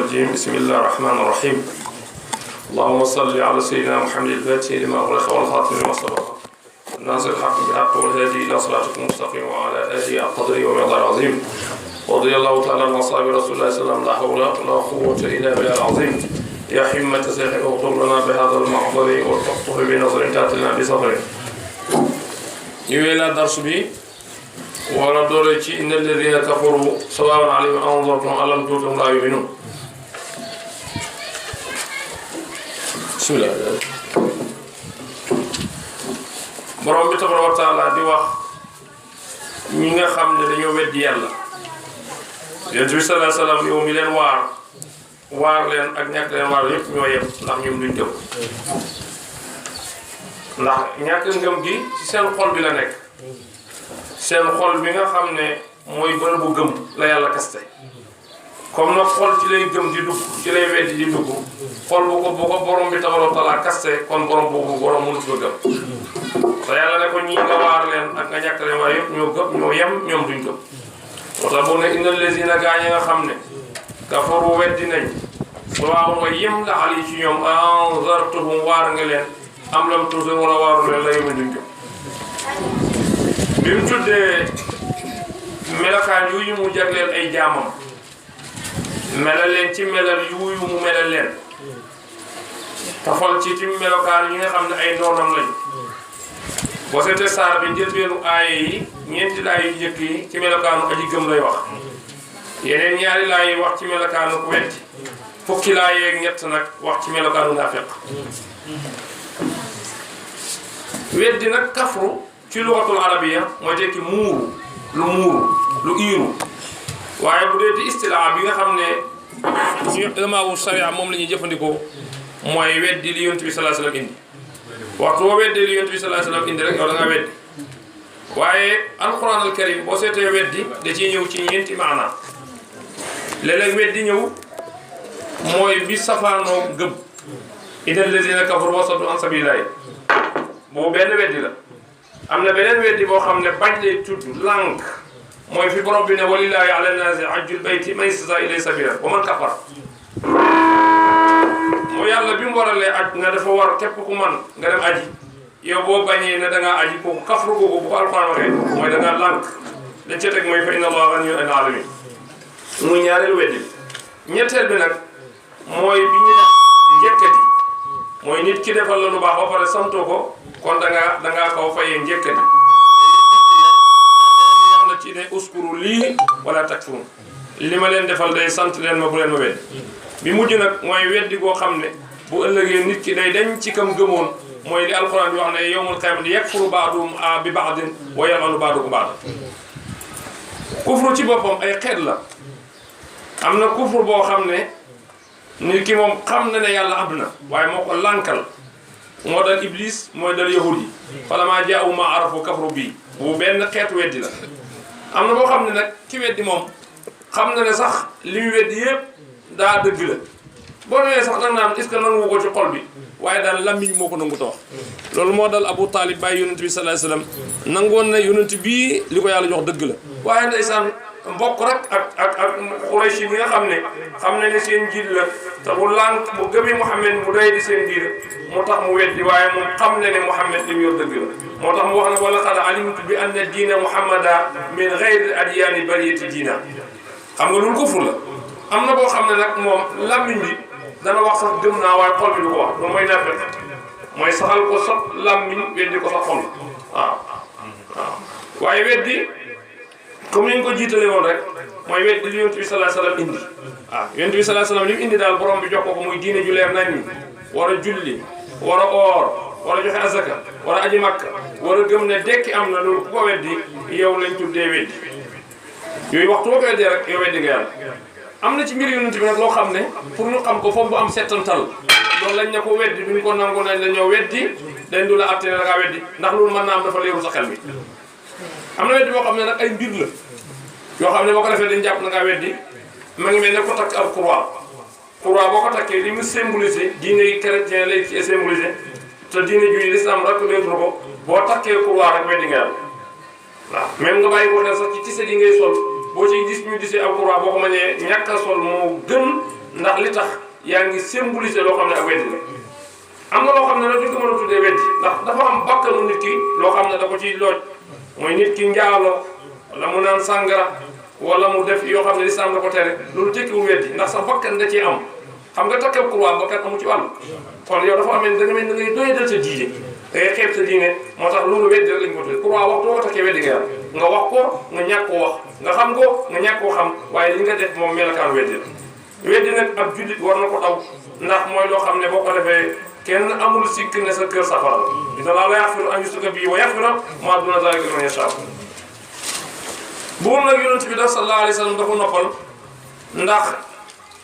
الرجيم بسم الله الرحمن الرحيم اللهم صل على سيدنا محمد الفاتح لما أغلق والخاتم لما سبق الناصر الحق بالحق والهادي إلى صراطك المستقيم وعلى آله القدر ومقدار العظيم رضي الله تعالى عن أصحاب رسول الله صلى الله عليه وسلم لا حول ولا قوة إلا بالله العظيم يا حمة سيح اغفر لنا بهذا المحضر والتقطه بنظر تأتنا بصبر يويلا درس بي ولا دوريتي إن الذين كفروا سواء عليهم أنظرتم أم لم تنذرهم لا يؤمنون بسم الله borom bi tabaraka wa taala di wax ñi nga xam ne dañoo weddi yàlla yonent bi sallallahu alayhi wa sallam yow mi leen waar leen ak ñàkk leen waar yëpp ñoo yem ndax ñoom duñ gëm ndax ñàkk ngëm gi ci seen xol bi la nekk seen xol bi nga xam ne mooy bërëbu gëm la yàlla kaste comme nag xol ci lay gëm di dugg ci lay weddi di dugg xol bu ko borom bi tabaraka wa taala kaste kon borom boobu borom mënut ko gëm te yàlla ne ko ñii nga waar leen ak nga ñàkk leen waaye yëpp ñoo gëm ñoo yem ñoom duñ gëm moo tax bu ne innal lazina gaa ñi nga xam ne kafaru weddi nañ waaw mooy yem la ali ci ñoom anzartuhum waar nga leen am lam tunzir wala waaru leen la yëma duñ gëm bi mu tuddee melakaan yu mu jagleel ay jaamam melal leen ci melal yu mu melal leen tafal ci melokaan yi nga xam ne ay noonam lañ boo seetee saar bi njëlbeenu aaye yi ñeenti laay yu njëkk yi ci melokaanu aji gëm lay wax yeneen ñaari laay yi wax ci melokaanu ku wetti fukki laay yeeg ñett nag wax ci melokaanu naafeq weddi nag kafru ci lugatul arabiya mooy tekki muuru lu iiru waaye bu dee di istilaa bi nga xam ne ci ulama sharia moom la ñuy jëfandikoo mooy weddi li yonent bi sallallahu alayhi wasallam indi waxtu boo weddee li yonent bi sallallahu alayhi wasallam indi rek yow da nga weddi waaye alquran al karim boo seetee weddi da ciy ñëw ci ñeenti maana léeg-léeg weddi ñëw mooy bi safaanoo gëm innal lazina kafaru wa saddu an sabilillahi boobu benn weddi la am na beneen weddi boo xam ne bañ lay tudd lànk mooy fi borom bi ne walillahi ala nnaasi hajjul bayti man istata'a ilayhi sabila wa man kafara moo yàlla bi mu waralee aj nga dafa war képp ku man nga dem aji yow boo bañee ne da ngaa aji kooku kafru googu bu ko alxuraan waxee mooy da ngaa lànk la ca teg mooy fa inna allaha ganiyyun anil alamin muy ñaareelu weddi ñetteel bi nag mooy bi ñu njëkkati mooy nit ki defal la lu baax ba pare santoo ko kon da ngaa kaw fayee njëkkati na ci ne uskuru lii wala takfurun li ma leen defal day sant leen ma bu leen ma weddi bi mujj nag mooy weddi goo xam ne bu ëllëgee nit ki day dañ ci kam gëmoon mooy li alxuraan bi wax ne yawmul qiyaamati yakfuru ba'duhum bi ba'din wa yal'anu ba'duhum ba'dan kufru ci boppam ay xeet la am na kufru boo xam ne nit ki moom xam na ne yàlla am na waaye moo ko lànkal moo dal iblis mooy dal yahud yi falammaa jaa'ahum maa arafu kafaru bii bu benn xeetu weddi la am na boo xam ne nag ki weddi moom xam na ne sax li mu weddi yëpp daa dëgg la boo nee sax nag naan est-ce que nangu ko ci xol bi waaye daal lammiñ moo ko nangu ta wax loolu moo dal Abu Talib bàyyi yonent bi sallallahu alayhi wasallam nangoon na yonent bii li ko yàlla jox dëgg la waaye ndeysaan mbokk rek ak Quraysh bi nga xam ne seen njiit la te bu lànk bu gëmee Muhammad mu doy di seen diir moo tax mu weddi waaye moom xam ne ne Muhammad li mu yor dëgg la moo tax mu wax ne wala qad alimtu bi anna diina Muhammada min ghayri adyaani bariyati diina xam nga loolu kufur la am na boo xam ne nag moom lammiñ bi dana wax sax gëm naa waaye xol bi du ko wax loolu mooy naafeq mooy saxal ko sax lammiñ weddi ko sax xol waaw waaye weddi comme ni ñu ko jiitale woon rek mooy weddi li yonent bi sallallahu alayhi wasallam indi yonent bi sallallahu alayhi wasallam li mu indi daal borom bi jox ko muy diine ju leer nañ ñi war a julli war a oor war a joxe azaka war a aji makka war a gëm ne dekki am na loolu ku ko weddi yow lañ tuddee weddi yooyu waxtu boo ko weddee rek yow weddi nga yàlla am na ci mbir yonent bi nag loo xam ne pour ñu xam ko foofu bu am settantal loolu lañ ne ko weddi duñ ko nangu nañ la ñoo weddi dañ du la atte ne da ngaa weddi ndax loolu mën naa am dafa leeru sa xel mi am na weddi boo xam ne nag ay mbir la yoo xam ne boo ko defee dañ jàpp na ngaa weddi ma ngi mel ne ko takk ab croix boo ko takkee li mu symbolisé diine chrétien lay ci symbolisé te diine juy l'islam rek leetu ko boo takkee croix rek weddi nga yàlla waaw même nga bàyyi ko xel sax ci tise yi ngay sol boo ci gis ñu gisee alquran boo ko mënee ñàkk a sol moo gën ndax li tax yaa ngi symboliser loo xam ne ak weddi la am na loo xam ne nag duñ ko mën a tuddee weddi ndax dafa am bakkanu nit ki loo xam ne da ko ciy looj mooy nit ki njaaloo wala mu naan sàngara wala mu def yoo xam ne lislaam da ko tere loolu tekkiwul weddi ndax sa bakkan da ciy am xam nga takkab croix bakkan amu ci wàll kon yow dafa amee da nga mel da ngay doyadal sa diine da ngay xeeb sa diine moo tax loolu weddi rek lañ ko tuddee croix wax doo ko takkee weddi nga wax ko nga ñàkk koo wax nga xam ko nga ñàkk koo xam waaye li nga def moom melokaan weddi la weddi nag ab jullit war na ko daw ndax mooy loo xam ne boo ko defee kenn amul sikk ne sa kër safara la inna Allaaha laa yaghfiru an yushraka bihi wa yaghfiru maa duuna zaalika liman yashaa buur nag yonent bi da sallallahu alayhi wa sallam dafa noppal ndax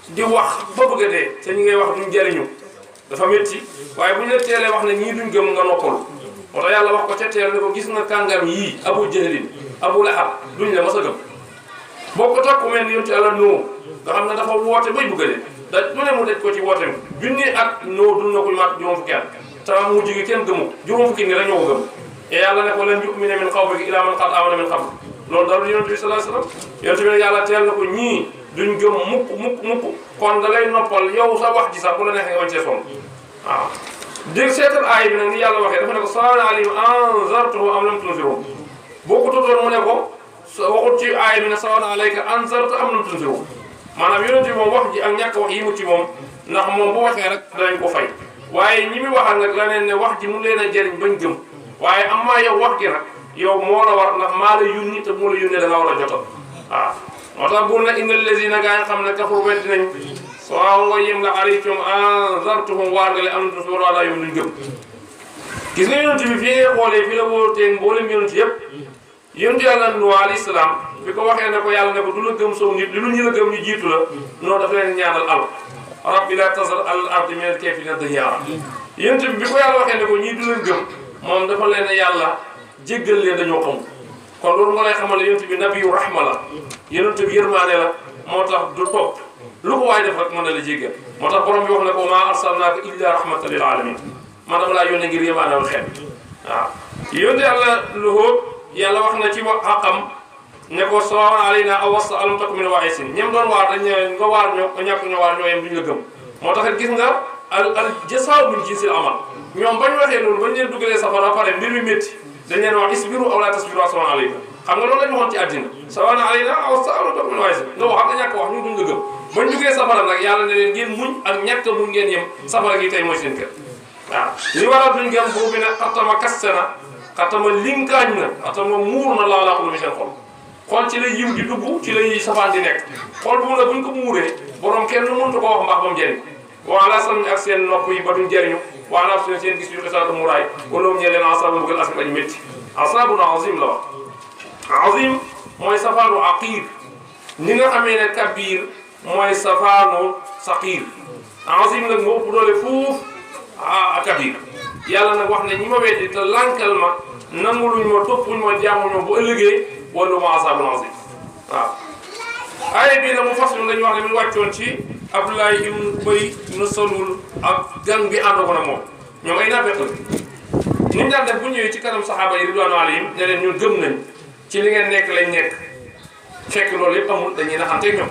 di wax ba bëgg a dee te ñi ngay wax duñ jëriñu dafa métti waaye bu ñu la teelee wax ne ñii duñ gëm nga noppalu moo tax yàlla wax ko ca teel ne ko gis nga kàngam yii Abu Jahlin Abu Lahab duñ la mas a gëm boo ko takku mel ni yonent Yàlla Nuux nga xam ne dafa woote bay bëgg a dee da lu ne mu daj ko ci woote mi junni ak Nuux dund na ko mat juróom fukki at te mu jigi kenn gëmu juróom fukki ni rek ñoo ko gëm et yàlla ne ko lan yu'mina min qawmika illaa man qad aamana min qabl loolu dalul yonent bi sallallahu alayhi wa sallam yonent bi ne yàlla teel na ko ñii duñ gëm mukk kon da lay noppal yow sa wax ji sax bu la neexee nga bañ cee sonn waaw dégg seetal aay bi nag ni yàlla waxee dafa ne ko sawa'un alayhim anzartahum am lam tunzirhum boo ko tuddoon mu ne ko waxut ci aay bi ne sawa'un alayka anzarta am lam tunzirhum maanaam yonent bi moom wax ji ak ñàkk wax yi mu ci moom ndax moom bu waxee rek danañ ko fay waaye ñi muy waxal nag la neen ne wax ji mu leen a jëriñ bañ gëm waaye am maa yow wax gi nag yow moo la war ndax maa la yónni te moo la yónnee da nga war a jotal waaw moo tax buur nag innal lazina gaa yi xam ne kafaru weddi nañ soo nga yem la alaykum anzartuhum waar nga le am na war wala yow luñ gëm gis nga yonent bi fii ngay xoolee fii la wóotee mboolem yonent yëpp yonent yàlla Nuux alayhi salaam bi ko waxee ne ko yàlla ne ko du la gëm sow nit li lu ñu la gëm ñu jiitu la noonu dafa leen ñaanal al rabbi la tazar alal ardi minal kaafiriina dayyaara yonent bi ko yàlla waxee ne ko ñii du leen gëm moom dafa leen ne yàlla jéggal leen dañoo xam kon loolu nga lay xamal ne yonent bi nabiyu rahma la yonent bi yërmaane la moo tax du topp lu ko waay def rek mën na la jéggal moo tax borom bi wax ne ko maa arsalnaaka illaa rahmatan lil aalamiin man dama laa yónnee ngir yërmaanewul xeet waaw yonent yàlla Luut yàlla wax na ci xaqam ne ko sawaa'un alaynaa awasta alam takun mina waa'iziin ñoom doon waar dañ ne nga waar ñoo ñàkk ñoo waar ñoo yem duñ la gëm moo tax gis nga al jazaa'u min jinsil amal ñoom bañ waxee loolu bañ leen dugalee safara pare mbir mi métti dañ leen wax isbiru aw laa tasbiru sawaa'un alaykum xam nga loolu lañ waxoon ci àddina sawaa'un alaynaa awasta alam takun mina waa'iziin nga wax ak ñàkk wax ñu duñ la gëm bañ duggee safara nag yàlla ne leen ngeen muñ ak ñàkk muñ ngeen yem safara gi tey mooy seen kër waaw li waral duñ gëm boobu bi ne xattama kaste na xattama linkaañ na xattama muur na laa laaxulu mi seen xol xool ci la yiw di dugg ci lay safaan di nekk xool bu la buñ ko muuree borom kenn mënut ko wax mbaax ba mu jëriñ wala sami ak seen nopp yi ba duñ jëriñu wala seen gis yu xisaatu muraay wala mu ñe leen asaabu mbugal askan añu métti asaabu na azim la wax azim mooy safaanu aqiir ni nga xamee ne kabiir mooy safaanu saqiir azim nag moo ëpp doole fuuf kabiir yàlla nag wax ne ñi ma weddi te lankal ma nanguluñ ma toppuñ ma jaamuñu bu ëllëgee wala ma asaabun azim waaw aaya bii nag mu fas dañu wax ne mu wàccoon ci Abdoulaye ibn Ubay ibn Salul ak gang bi ànd ko nag moom ñoom ay naafeq la ni ñu daan def bu ñëwee ci kanam saxaaba yi ridwaanu alayhim ne leen ñun gëm nañ ci li ngeen nekk lañ nekk fekk loolu yëpp amul dañuy naxanteeg ñoom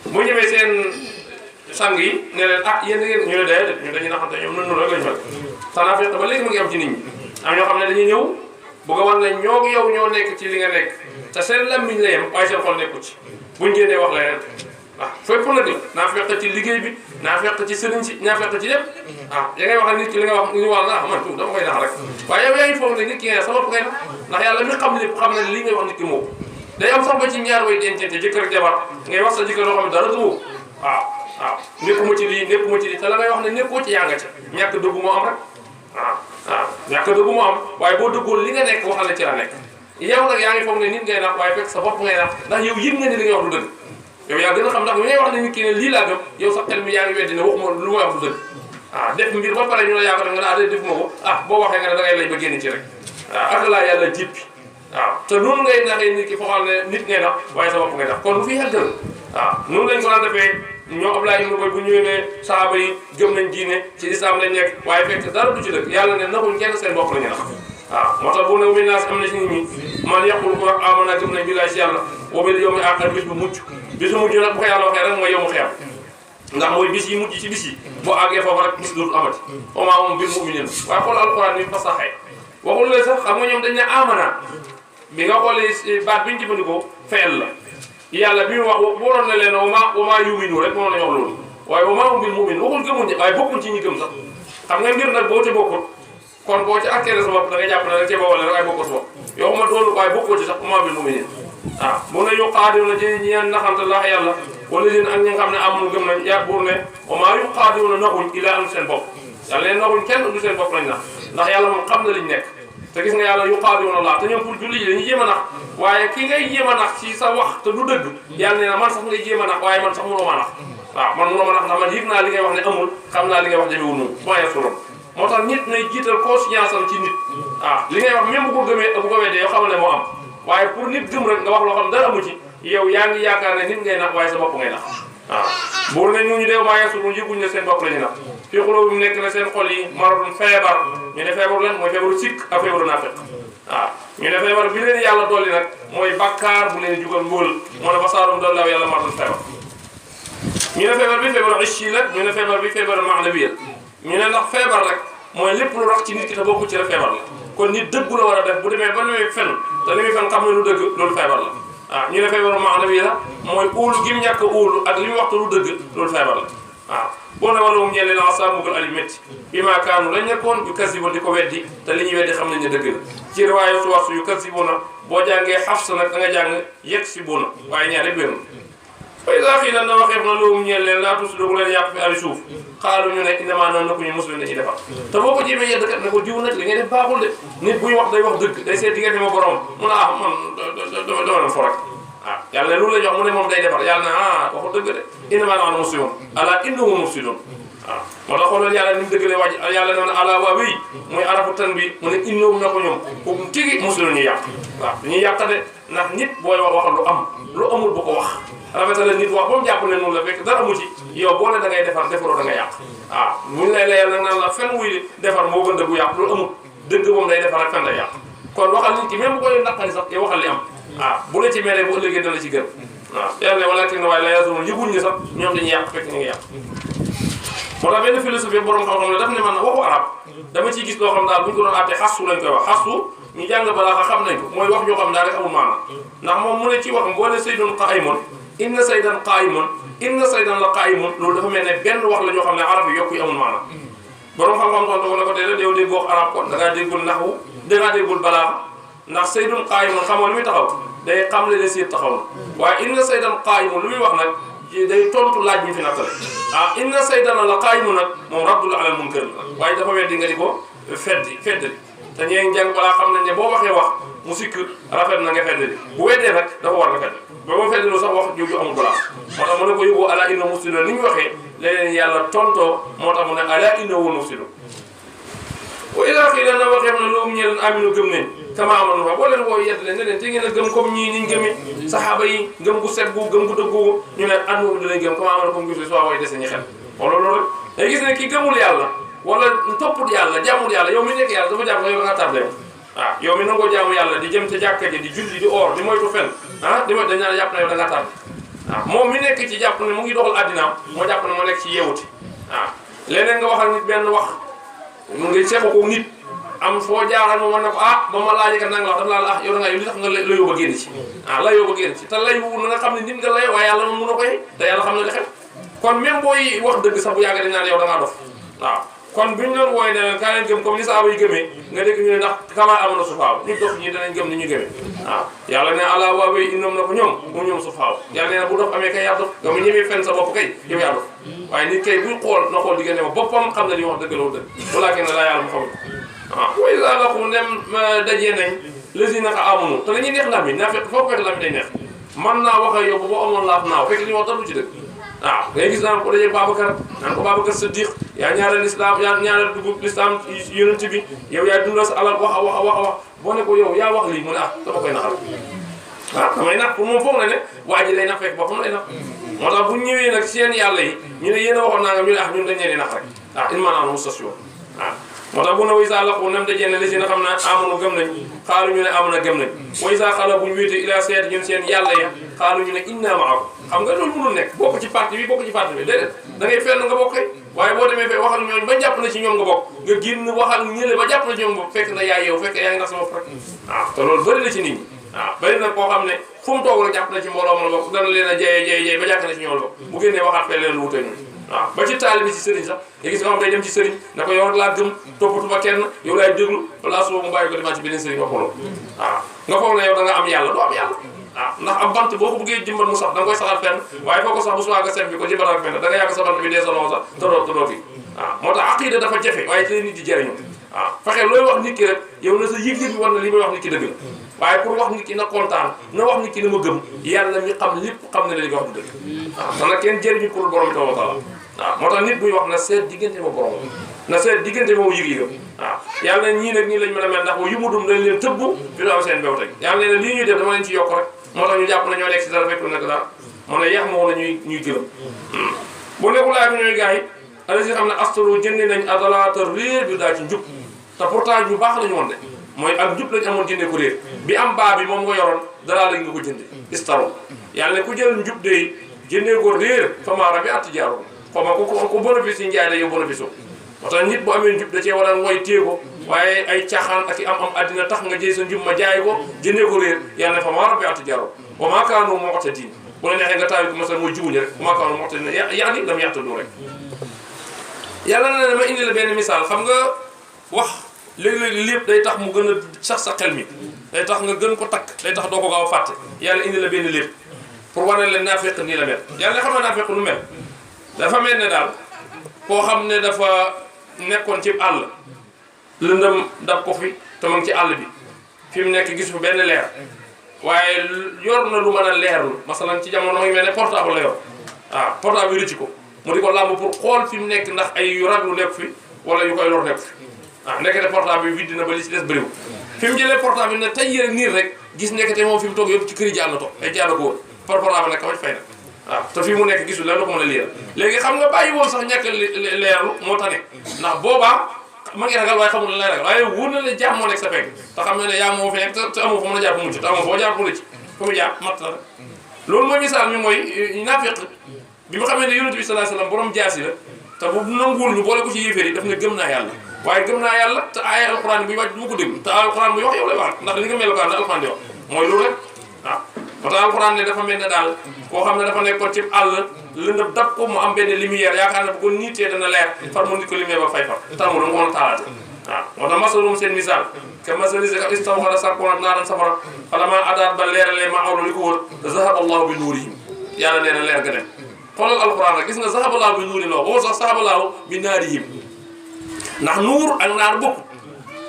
bu ñëwee seen sang yi ne leen ah yéen ngeen ñu ne day ñun dañuy naxante ñoom noonu rek lañ mel te naafeq ba léegi mu ngi am ci nit ñi am ñoo xam ne dañuy ñëw bu ko wan ne ñoo yow ñoo nekk ci li nga nekk te seen lammiñ la yem waaye seen xol nekku ci buñ génnee wax la leen waaw fépp nag la naa fekk ci liggéey bi naa fekk ci sëriñ si naa fekk ci lépp waaw ya ngay wax nit ki li nga wax ñu war na man tuuti dama koy nax rek waaye yow yaa ngi foog ne nit ki nga sa bopp ngay nax ndax yàlla mi xam lépp xam na li ngay wax nit ki moo day am sax ba ci ñaar way dencante jëkkër ak jabar ngay wax sa jëkkër loo xam ne dara du waaw waaw nekkuma ci lii nekkuma ci lii te la ngay wax ne nekkoo ci yaa nga ci ñàkk dëggu moo am rek waaw ñàkk dëggu moo am waaye boo dëggoon li nga nekk waxal la ci la nekk yow nag yaa ngi foog ne nit ngay nax waaye fekk sa bopp ngay nax ndax yow yëg nga ne li ngay wax du dëgg yow yaa gën a xam ndax li ngay wax ne nit ki ne lii laa gëm yow sa xel mi yaa ngi weddi ne waxuma lu may wax du dëgg waaw def mbir ba pare ñu la yaakaar nga ne def ma ko boo waxee nga ne da ngay lay ba génn ci rek waaw ak laa yàlla jippi waaw te noonu ngay naxee nit ki foxal ne nit ngay nax waaye sa bopp ngay nax kon lu fi xeddal waaw noonu lañ ko daan defee ñoo Abdoulaye ibn Ubay bu ñëwee ne saaba yi gëm nañ diine ci islam lañ nekk waaye fekk dara du ci dëkk yàlla ne naxuñ kenn seen bopp la ñu nax waaw moo tax bu ne min naas am na ci nit ñi man yaqul ko wax amana gëm nañ billaahi ci yàlla wa bil yawmil aaxir bis bu mujj nag bu ko yàlla waxee rek mooy yow mu xeex ndax mooy bis yi mujj ci bis yi boo àggee foofu rek bis dootul amati wa maa hum bil mu'miniin waaye xool alquran ni fasaxee waxul la sax xam nga ñoom dañ ne amana bi nga xoolee baat bi ñu jëfandikoo feel la yàlla bi mu wax waroon na leen wa maa yu'minu rek moo la ñu wax loolu waaye wa maa hum bil mu'miniin waxul gëmuñ waaye bokkuñ ci ñi gëm sax xam nga mbir nag boo ci bokkul kon boo ci akkee sa bopp da nga jàpp ne rek ca boole rek waaye bokkoo sa bopp yow ma doolu waaye bokkoo ci sax wa maa bil mu'miniin waaw bu ne yuqaadiruuna ci ñeen naxante laax yàlla wala leen ak ñi nga xam ne amul gëm nañ yaa buur ne wa maa yuqaadiruuna naxuñ illaa am seen bopp yàlla leen naxuñ kenn du seen bopp lañ nax ndax yàlla moom xam na liñ nekk te gis nga yàlla yuqaadiruuna laa te ñoom pour julli ji dañuy jéem a nax waaye ki ngay jéem a nax ci sa wax te du dëgg yàlla nee na man sax ngay jéem a nax waaye man sax mënoo ma nax waaw man mënoo ma nax ndax man yëg naa li ngay wax ne amul xam naa li ngay wax demewul noonu moyen suron moo tax nit nay jiital conscience am ci nit waaw li ngay wax même bu ko gëmee bu ko weddee yow xamal ne moo am waaye pour nit gëm rek nga wax loo xam dara amu ci yow yaa ngi yaakaar ne nit ngay nax waaye sa bopp ngay nax waaw buur ne ñu deew moyen suron yëguñ ne seen bopp la ñu nax fii xulóo bi nekk na seen xol yi maradun feebar ñu ne feebaru lan mooy feebaru sikk ak feebaru naafeq waaw ñu ne feebar bi leen yàlla dolli nag mooy bàkkaar bu leen jugal mbóol moo ne ba saarum doon law yàlla maradun feebar ñu ne feebar bi feebaru ichi la ñu ne feebar bi feebaru maanawi la ñu ne ndax feebar rek mooy lépp lu rax ci nit ki te bokku ci rek feebar la kon nit dëggu la war a def bu demee ba muy fen te li muy fen xam ne lu dëgg loolu feebar la waaw ñu ne feebaru maanawi la mooy uulu gi mu ñàkk uulu ak li mu waxtu lu dëgg loolu feebar la waaw boo ne wala moom ñeel leen asa mbugal ali métti bi maa kaanu lañ nekkoon yu kasiboon di ko weddi te li ñuy weddi xam nañ ne dëgg la ci riwaayu suwasu yu kasiboona boo jàngee Hafs nag da nga jàng yegg si boona waaye ñaar yëpp wér na fa iza qiila na waxeef na loolu ñeel leen laa tufsidu bu leen yàq fi al suuf xaalu ñu ne innamaa noonu naku ñu muslim dañuy defar te boo ko jéemee yedd kat ne ko jiw nag li ngay def baaxul de nit buy wax day wax dëgg day seet diggante ma borom mun a man dama leen fo rek waaw yàlla ne loolu la jox mu ne moom day defar yàlla ne waxu dëgg de innamaa nahnu muslimuun alaa innahum mufsiduun waaw moo tax xoolal yàlla ni mu dëggalee waaj yàlla ne alaa waa wéy muy arafu tan bi mu ne innahum na ko ñoom kooku tigi muslimuun ñu yàq waaw dañuy yàq de ndax nit booy wax waxal lu am lu amul bu ko wax rafetal nit wax ba mu jàpp ne noonu la fekk dara amu ci yow boo ne da ngay defar defaroo da nga yàq waaw buñ lay layal nag naan la fen wuy defar moo gën dëggu yàq loolu amul dëgg moom day defar ak fen day yàq kon waxal nit ki même bu koy naqari sax yow waxal li am waaw bu la ci meree bu ëllëgee dana ci gën waaw yàlla ne wala teg na waaye la yasunun yëguñ ne sax ñoom dañuy yàq fekk ñu ngi yàq moo tax benn philosophie borom xam-xam ne daf ne man waxu arab dama ciy gis loo xam daal buñ ko doon àtte xastu lañ koy wax xastu ñu jàng balaa xam nañ ko mooy wax joo xam daal rek amul maana ndax moom mu ne ci waxam boo ne saydun qaa'imun inna saydan qaa'imun inna saydan la qaa'imun loolu dafa mel ne benn wax la joo xam ne arab yi yokku yi amul maana borom xam-xam tontu ko ne ko déedéet yow déggoo wax arab kon da ngaa déggul naxwu da ngaa déggul balaa ndax saydun qaa'imun xamoo lu muy taxaw day xam le ne siit taxaw na waaye inna saydan qaa'imun lu muy wax nag day tontu laaj bi fi nattale inna saydan la qaa'imun nag moom raddul alal munkar la waaye dafa weddi nga di ko feddi te ñee jàng balaa xam nañ ne boo waxee wax mu sikk rafet na nga feddi bu weddee nag dafa war nga feddi ba ma feddi sax wax jooju amul balaa moo tax mu ne ko yóbboo ala inna mufsidun ni ñu waxee leneen yàlla tontoo moo tax mu ne ala inna wu mufsidun wa idaa qiila na waxeef na loolu ñeel aminu gëm nañ kama amanu fa boo leen woo yedd leen ne leen te ngeen a gëm comme ñii niñ gëmee saxaaba yi gëm gu set gu gëm gu dëggu ñu ne anu dinañ gëm kama amanu comme gis soo way dese ñu xel wala loolu rek day gis ne ki gëmul yàlla wala topput yàlla jaamul yàlla yow mi nekk yàlla dafa jàmm yow da nga tardé waaw yow mi nangoo jaamu yàlla di jëm ca jàkka ji di julli di oor di moytu fen di ma dañ naan jàpp na yow da nga tardé waaw moom mi nekk ci jàpp ne mu ngi doxal addinaam moo jàpp ne moo nekk ci yeewuti waaw leneen nga waxal nit benn wax mu ngi sequ ko nit am foo jaaral ma wan ne ko ba ma laajee kat nanga la wax dafa laa yow da nga li tax nga la yóbba génn ci la yóbba génn ci te lay wu na nga xam ne nit nga lay waaye yàlla moom mun a koy te yàlla xam ne li xew kon même booy wax dëgg sax bu yàgg dañ naan yow da ngaa dof waaw kon buñ doon wooy ne leen kaa leen gëm comme ni saaba yi gëmee nga dégg ñu ne ndax kamaa amana sufaaw ñu dof ñi danañ gëm ni ñu gëmee waaw yàlla ne ala waa wéy innoom na ko ñoom sufaaw yàlla nee na bu dof amee kay yaa dof nga mu ñemee fenn sa bopp kay yow yaa dof waaye nit kay buy xool na xool diggante ma boppam xam ne li wax dëgg la dëgg walaakin ne laa yàlla mu xamul waaw wa izaa laquu ndem dajee nañ lazina aamanu te dañuy neex lami naa fekk foo ko fekk lami day neex man naa wax ak yow boo amoon laaf naaw fekk li wax dara du ci dëgg waaw ngay gis naan ko dajee Babacar naan ko Babacar Siddiq yaa ñaareel islam yaa ñaareel dugub l'islam yonent bi yow yaa dundal sa alal wax a wax boo ne ko yow yaa wax lii mu ne dama koy naxal waaw damay nax pour moom foog na ne waa ji lay nax fekk boppam lay nax moo tax bu ñëwee nag seen yàlla yi ñu ne yéen a waxoon naa nga ñu ne ñun dañ leen di nax rek innamaa nahnu mustahzi'uun moo tax bu ne waysa laqu nam dajee ne li si na xam ne amanu gëm nañ xaalu ñu ne amana gëm nañ waysa xala bu ñu wéete ila seet ñun seen yàlla ya xaalu ñu ne inna ma'akum xam nga loolu mënul nekk bokk ci parti bi bokk ci parti bi déedéet da ngay fenn nga bokkee waaye boo demee fee wax ak ñooñ ba jàpp na ci ñoom nga bokk nga génn wax ak ñële ba jàpp na ci ñoom nga bokk fekk na yaa yow fekk yaa ngi nax sa bopp rek te loolu bëri na ci nit ñi bëri na koo xam ne fu mu toog rek jàpp na ci mbooloo ma la bokk dana leen a jeye ba jàpp na ci ñoom la bokk bu génnee waxaat fee leen lu wute ñun ba ci taali bi ci sëriñ sax nga gis nga xam day dem ci sëriñ na ko yow rek laa gëm toppatuma kenn yow laay déglu balaa suba mu bàyyi ko demaat ci beneen sëriñ wax ko loolu nga foog ne yow da nga am yàlla doo am yàlla ndax am bant boo ko bëggee jëmbat mu sax da nga koy saxal fenn waaye foo ko sax bu subaa nga sem bi ko jëmbatal ak fenn da nga yàgg sa bant bi dee sa loxo sax te doo fi moo tax aqida dafa jafe waaye ci la nit di jëriñu fexe looy wax nit ki rek yow na sa yëg-yëg bi war na li may wax nit ki dëgg la waaye pour wax nit ki na kontaan na wax nit ki na ma gëm yàlla mi xam lépp xam ne la li nga wax du dëgg te nag kenn jëriñu pour borom taala moo tax nit buy wax na seet diggante ma borom na seet diggante moom yëg-yëgam yàlla ñii nag ñii lañ mën a mel ndax yu mu dum dañ leen tëbb fi du am seen bew teg yàlla ne lii ñuy def dama leen ci yokk rek moo tax ñu jàpp na ñoo nekk si dara fekk nekk dara moo ne yax moo la ñuy gërëm bu nekkul laay bi ñooy gars yi ala si xam ne astro jëndi nañ adalaata réer bi daa ci njub te pourtant ñu baax la ñu woon de mooy ak njub lañ amoon jëndee ko réer bi am baa bi moom nga yoroon dalaa lañ nga ko jënde istaro yàlla ne ku jël njub de jëndee ko réer famaara bi atti jaaro xaw ma ku bénéfice yi njaay la yow bénéfice oo moo tax nit bu amee njub da cee war a mooy téye ko waaye ay caaxaan ak i am addina tax nga jëy sa njub ma jaay ko jëndee ko réer yàlla ne famaara bi atti jaaro wa maa kaanu mu'tadiin bu la neexee nga taal ko masal mooy jubuñu rek wa maa kaanu mu'tadiin yaani lam yahtadu rek yàlla na ne ma indi la benn misaal xam nga wax léeg-léeg lépp day tax mu gën a sax sa xel mi day tax nga gën ko takk day tax doo ko gaaw a fàtte yàlla indi la benn lépp pour wane leen naafeq nii la mel yàlla xam na naafeq nu mel dafa mel ne daal koo xam ne dafa nekkoon ci àll lëndëm dab ko fi te mu ngi ci àll bi fi mu nekk gis fu benn leer waaye yor na lu mën a leerlu masalan ci jamono ngi mel ne portable la yor portable yi rëcc ko mu di ko làmb pour xool fi mu nekk ndax ay yu raglu nekk fi wala yu koy lor nekk fi nekkete portable bi vidde na ba li ci des bëriwul fi mu jëlee portable bi ne tey yéen nii rek gis nekkete moom fi mu toog yëpp ci këri jàll toog ay jàll ko woon portable nekk ka fay na te fii mu nekk gisul lan la ko mën a leer léegi xam nga bàyyi woon sax ñàkk leerlu moo tax ne ndax boobaa ma ngi ragal waaye xamul lan lay ragal waaye wóor na la jàmm moo nekk sa pegg te xam ne yaa moo fi nekk te amoo fa mën a jàpp mucc te amoo foo jàpp mucc fa mu jàpp mat la rek loolu mooy misaal mi mooy naafiq bi mu xamee ne yonent bi sallallahu alayhi wasallam borom jaasi la te bu nanguwul ñu boole ko ci yéeféer yi daf ne gëm naa yàlla waaye gëm naa yàlla te aaya alxuraan buy wàcc du ma ko déglu te alxuraan buy wax yow lay wax ndax li nga melokaan ne alxuraan di wax mooy loolu rek moo tax alxuraan ne dafa mel ne daal koo xam ne dafa nekkoon ci àll lëndëm dab ko mu am benn lumière yaakaar ne bu ko niitee dana leer far mu nit ko lumière ba fay far tamu dama ko mën a taalaate moo tax masalum seen misaal ke masalise ka istawxala sàkkoona naaran safara xalama adaat ba leeralee ma awlo li ko wër zahaba allahu bi nuurihim yàlla nee na leer ga dem xoolal alxuraan rek gis nga zahaba allahu bi nuurihim la woo sax zahaba allahu bi naarihim ndax nuur ak naar bokk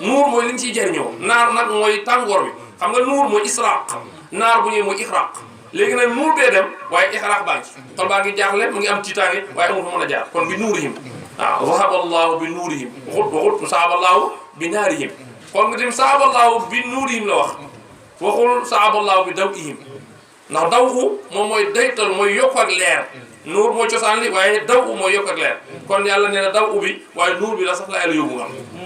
nuur mooy li ñu ciy jëriñoo naar nag mooy tàngoor bi xam nga nuur mooy israaq naar bu ñëwee mooy ixraq léegi nag nuur bee dem waaye ixraq baa ngi xol baa ngi jaaxle mu ngi am tiitaange waaye amul fa mën a jaar kon bi nuurihim zahaba allahu bi nuurihim waxut zahaba allahu bi naarihim kon nga tim zahaba allahu bi nuurihim la wax waxul zahaba allahu bi dawihim ndax dawu moom mooy daytal mooy yokk ak leer nuur mooy cosaan li waaye daw mooy yokk ak leer kon yàlla nee na daw ubbi waaye nuur bi la sax la yàlla yóbbu